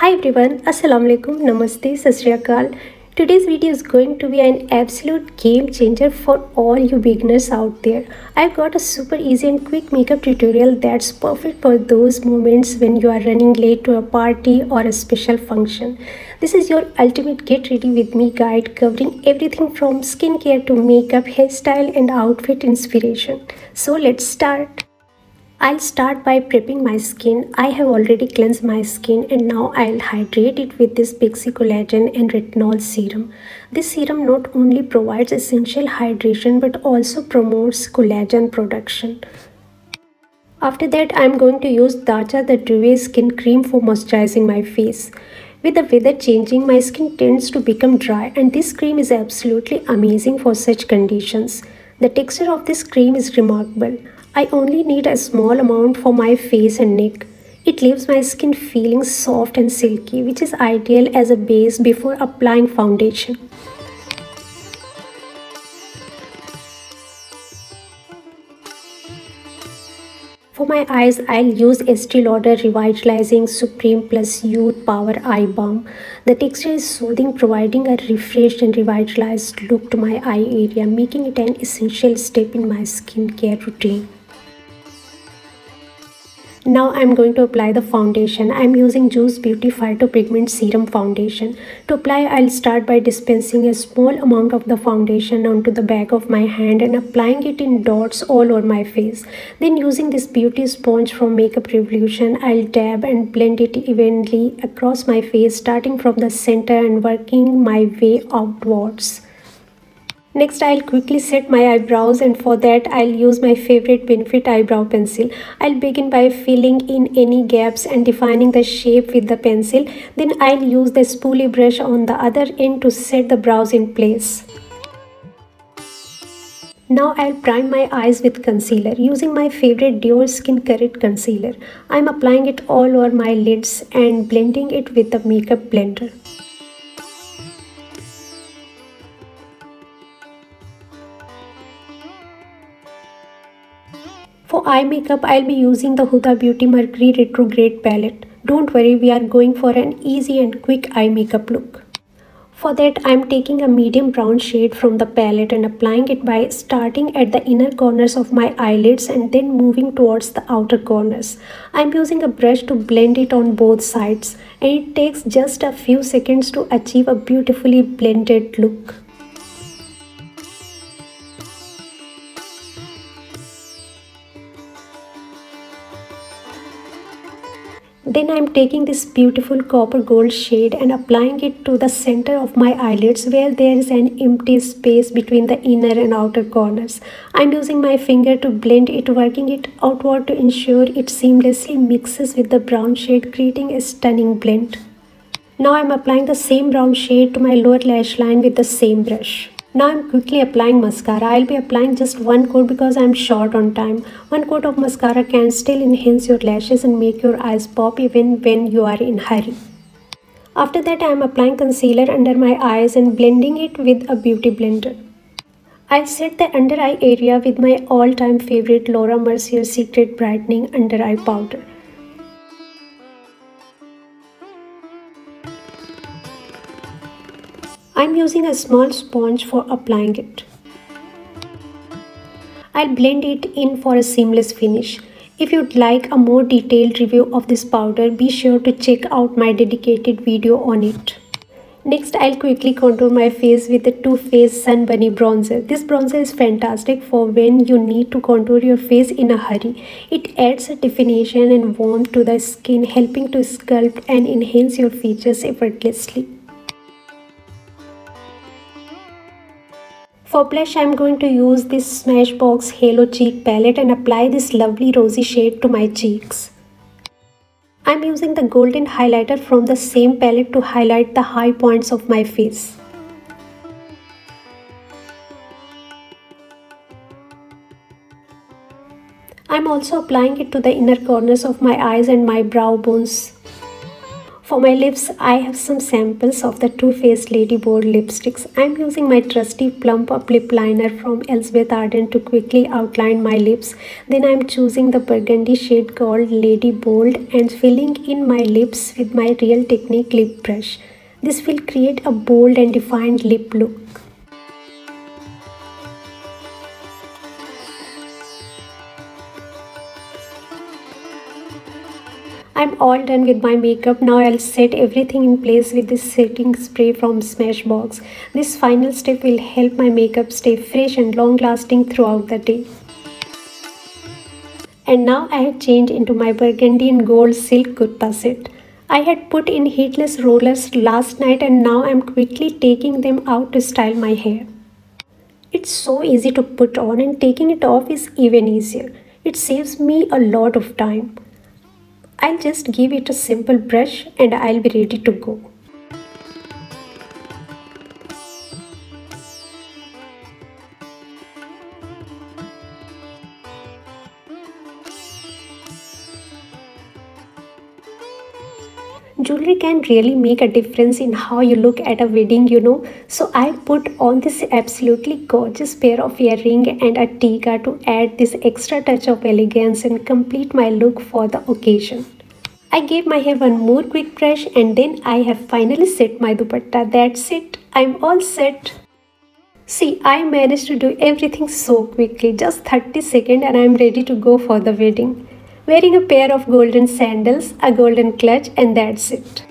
Hi everyone, Assalamu alaikum, Namaste, Sat Shri Akal. Today's video is going to be an absolute game changer for all you beginners out there. I've got a super easy and quick makeup tutorial that's perfect for those moments when you are running late to a party or a special function. This is your ultimate get ready with me guide covering everything from skincare to makeup, hairstyle and outfit inspiration. So let's start. I'll start by prepping my skin. I have already cleansed my skin and now I'll hydrate it with this Pixie Collagen and Retinol Serum. This serum not only provides essential hydration but also promotes collagen production. After that, I'm going to use rakhshanda.rizvi skin cream for moisturizing my face. With the weather changing, my skin tends to become dry and this cream is absolutely amazing for such conditions. The texture of this cream is remarkable. I only need a small amount for my face and neck. It leaves my skin feeling soft and silky, which is ideal as a base before applying foundation. For my eyes, I'll use Estee Lauder Revitalizing Supreme Plus Youth Power Eye Balm. The texture is soothing, providing a refreshed and revitalized look to my eye area, making it an essential step in my skincare routine. Now I'm going to apply the foundation. I'm using Juice Beauty Phyto-Pigment Serum Foundation. To apply, I'll start by dispensing a small amount of the foundation onto the back of my hand and applying it in dots all over my face. Then using this beauty sponge from Makeup Revolution, I'll dab and blend it evenly across my face, starting from the center and working my way outwards. Next, I'll quickly set my eyebrows and for that I'll use my favorite Benefit eyebrow pencil. I'll begin by filling in any gaps and defining the shape with the pencil. Then I'll use the spoolie brush on the other end to set the brows in place. Now I'll prime my eyes with concealer using my favorite Dior Skin Correct concealer. I'm applying it all over my lids and blending it with the makeup blender. For eye makeup, I'll be using the Huda Beauty Mercury Retrograde palette. Don't worry, we are going for an easy and quick eye makeup look. For that, I'm taking a medium brown shade from the palette and applying it by starting at the inner corners of my eyelids and then moving towards the outer corners. I'm using a brush to blend it on both sides and it takes just a few seconds to achieve a beautifully blended look. Then I'm taking this beautiful copper gold shade and applying it to the center of my eyelids where there is an empty space between the inner and outer corners. I'm using my finger to blend it, working it outward to ensure it seamlessly mixes with the brown shade, creating a stunning blend. Now I'm applying the same brown shade to my lower lash line with the same brush. Now I'm quickly applying mascara. I'll be applying just one coat because I'm short on time. One coat of mascara can still enhance your lashes and make your eyes pop even when you are in a hurry. After that, I'm applying concealer under my eyes and blending it with a beauty blender. I'll set the under eye area with my all-time favorite Laura Mercier Secret Brightening Under Eye Powder. I'm using a small sponge for applying it. I'll blend it in for a seamless finish. If you'd like a more detailed review of this powder, be sure to check out my dedicated video on it. Next, I'll quickly contour my face with the Too Faced Sun Bunny Bronzer. This bronzer is fantastic for when you need to contour your face in a hurry. It adds a definition and warmth to the skin, helping to sculpt and enhance your features effortlessly. For blush, I'm going to use this Smashbox Halo Cheek palette and apply this lovely rosy shade to my cheeks. I'm using the golden highlighter from the same palette to highlight the high points of my face. I'm also applying it to the inner corners of my eyes and my brow bones. For my lips, I have some samples of the Too Faced Lady Bold lipsticks. I'm using my trusty plump up lip liner from Elizabeth Arden to quickly outline my lips. Then I'm choosing the burgundy shade called Lady Bold and filling in my lips with my Real Technique lip brush. This will create a bold and defined lip look. I'm all done with my makeup. Now I'll set everything in place with this setting spray from Smashbox. This final step will help my makeup stay fresh and long lasting throughout the day. And now I have changed into my burgundy and gold silk kurta set. I had put in heatless rollers last night and now I'm quickly taking them out to style my hair. It's so easy to put on and taking it off is even easier. It saves me a lot of time. I'll just give it a simple brush and I'll be ready to go. Jewelry can really make a difference in how you look at a wedding. So I put on this absolutely gorgeous pair of earrings and a tiara to add this extra touch of elegance and complete my look for the occasion. I gave my hair one more quick brush and then I have finally set my dupatta. That's it. I'm all set. See, I managed to do everything so quickly, just 30 seconds and I'm ready to go for the wedding. Wearing a pair of golden sandals, a golden clutch and that's it.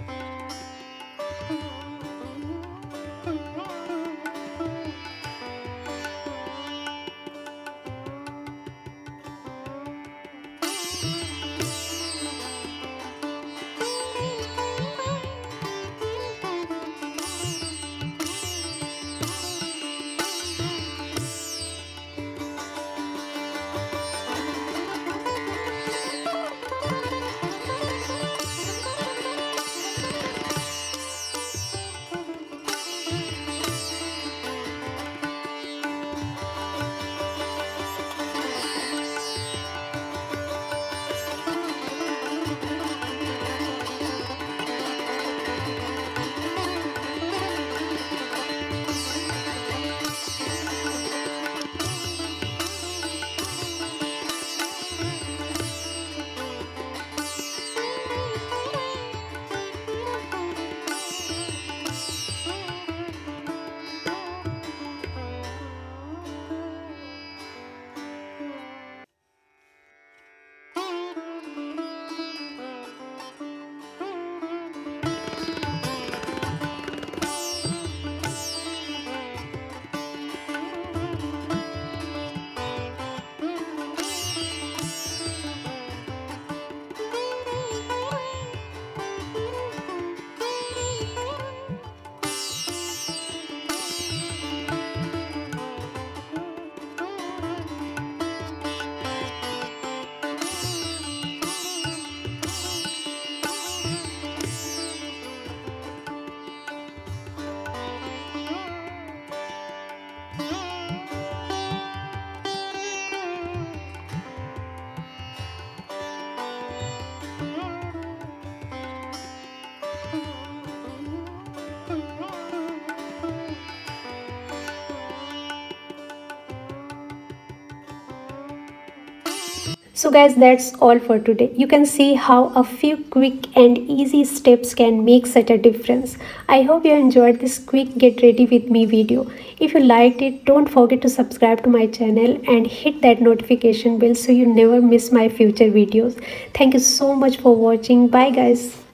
So guys, that's all for today. You can see how a few quick and easy steps can make such a difference. I hope you enjoyed this quick get ready with me video. If you liked it, don't forget to subscribe to my channel and hit that notification bell so you never miss my future videos. Thank you so much for watching. Bye guys.